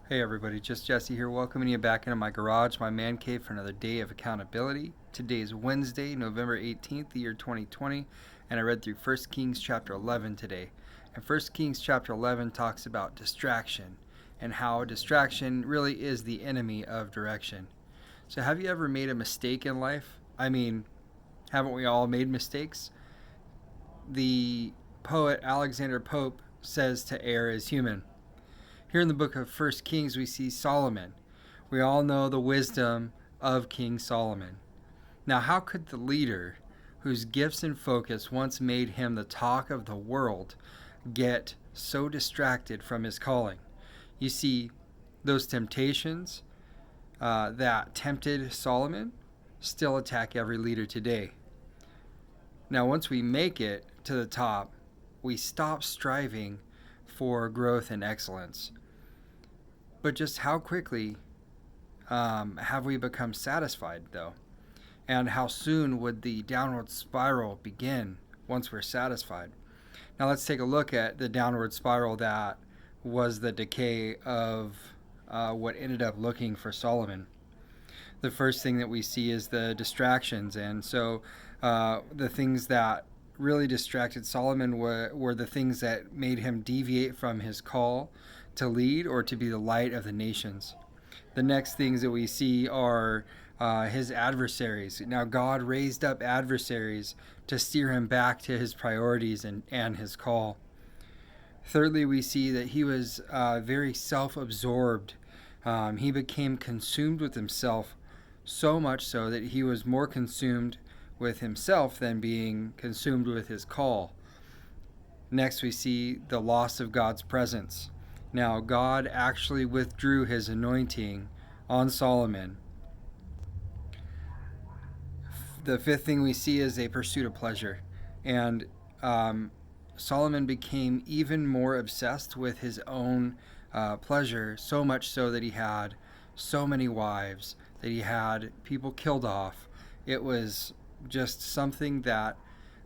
Hey everybody, just Jesse here, welcoming you back into my garage, my man cave for another day of accountability. Today is Wednesday, November 18th, the year 2020, and I read through 1 Kings chapter 11 today. And 1 Kings chapter 11 talks about distraction and how distraction really is the enemy of direction. So have you ever made a mistake in life? I mean, haven't we all made mistakes? The poet Alexander Pope says to err is human. Here in the book of 1 Kings, we see Solomon. We all know the wisdom of King Solomon. Now, how could the leader whose gifts and focus once made him the talk of the world get so distracted from his calling? You see, those temptations that tempted Solomon still attack every leader today. Now, once we make it to the top, we stop striving for growth and excellence. But just how quickly have we become satisfied, though? And how soon would the downward spiral begin once we're satisfied? Now let's take a look at the downward spiral that was the decay of what ended up looking for Solomon. The first thing that we see is the distractions. And so the things that really distracted Solomon were the things that made him deviate from his call to lead or to be the light of the nations. The next things that we see are his adversaries. Now, God raised up adversaries to steer him back to his priorities and his call. Thirdly, we see that he was very self-absorbed. He became consumed with himself, so much so that he was more consumed with himself than being consumed with his call. Next, we see the loss of God's presence. Now, God actually withdrew his anointing on Solomon. The fifth thing we see is a pursuit of pleasure. And Solomon became even more obsessed with his own pleasure, so much so that he had so many wives, that he had people killed off. It was just something that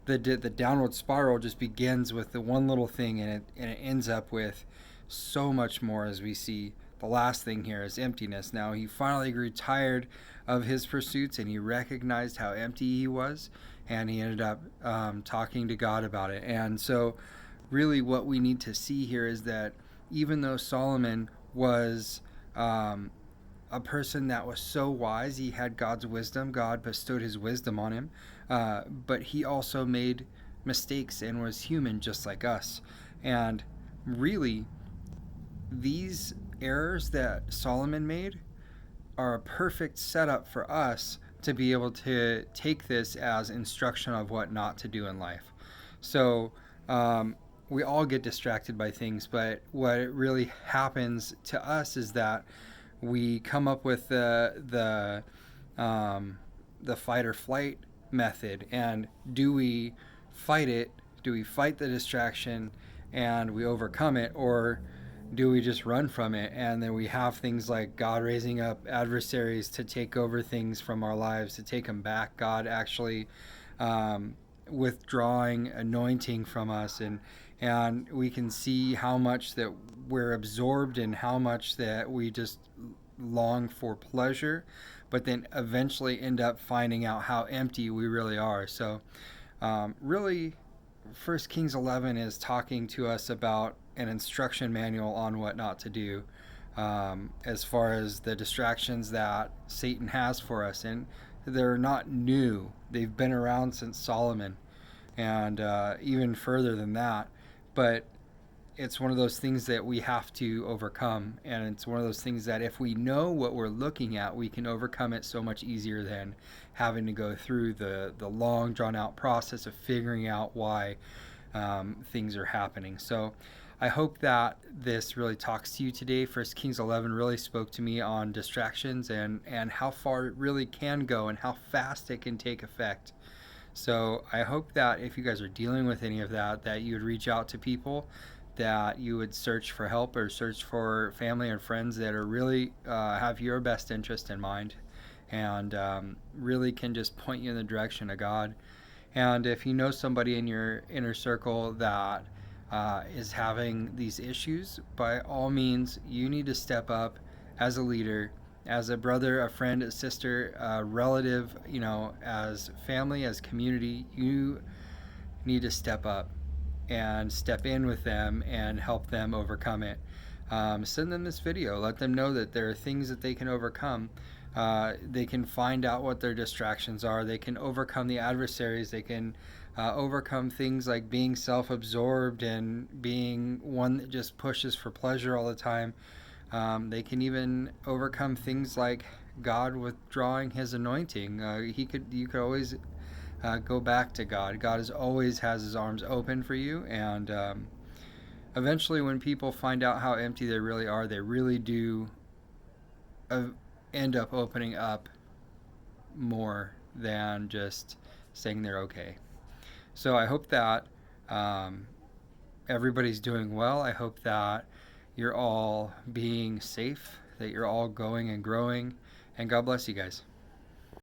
the downward spiral just begins with the one little thing, and it ends up with so much more. As we see, the last thing here is emptiness. Now, he finally grew tired of his pursuits, and he recognized how empty he was, and he ended up talking to God about it. And so really what we need to see here is that even though Solomon was a person that was so wise, he had God's wisdom, God bestowed his wisdom on him, but he also made mistakes and was human just like us. And really, these errors that Solomon made are a perfect setup for us to be able to take this as instruction of what not to do in life. So we all get distracted by things, but what really happens to us is that we come up with the fight or flight method. And do we fight it? Do we fight the distraction and we overcome it, or do we just run from it? And then we have things like God raising up adversaries to take over things from our lives, to take them back. God actually withdrawing anointing from us, and we can see how much that we're absorbed and how much that we just long for pleasure, but then eventually end up finding out how empty we really are. So really, 1 Kings 11 is talking to us about an instruction manual on what not to do as far as the distractions that Satan has for us. And they're not new. They've been around since Solomon, and even further than that. But it's one of those things that we have to overcome, and it's one of those things that if we know what we're looking at, we can overcome it so much easier than having to go through the long drawn out process of figuring out why things are happening. So I hope that this really talks to you today. 1 Kings 11 really spoke to me on distractions and how far it really can go and how fast it can take effect. So I hope that if you guys are dealing with any of that, that you would reach out to people, that you would search for help or search for family and friends that are really have your best interest in mind, and really can just point you in the direction of God. And if you know somebody in your inner circle that is having these issues, by all means, you need to step up as a leader, as a brother, a friend, a sister, a relative, as family, as community. You need to step up and step in with them and help them overcome it. Send them this video. Let them know that there are things that they can overcome. They can find out what their distractions are. They can overcome the adversaries. They can overcome things like being self-absorbed and being one that just pushes for pleasure all the time. They can even overcome things like God withdrawing His anointing. You could always go back to God. God always has His arms open for you, and eventually, when people find out how empty they really are, they really do end up opening up more than just saying they're okay. So I hope that everybody's doing well. I hope that you're all being safe, that you're all going and growing, and God bless you guys.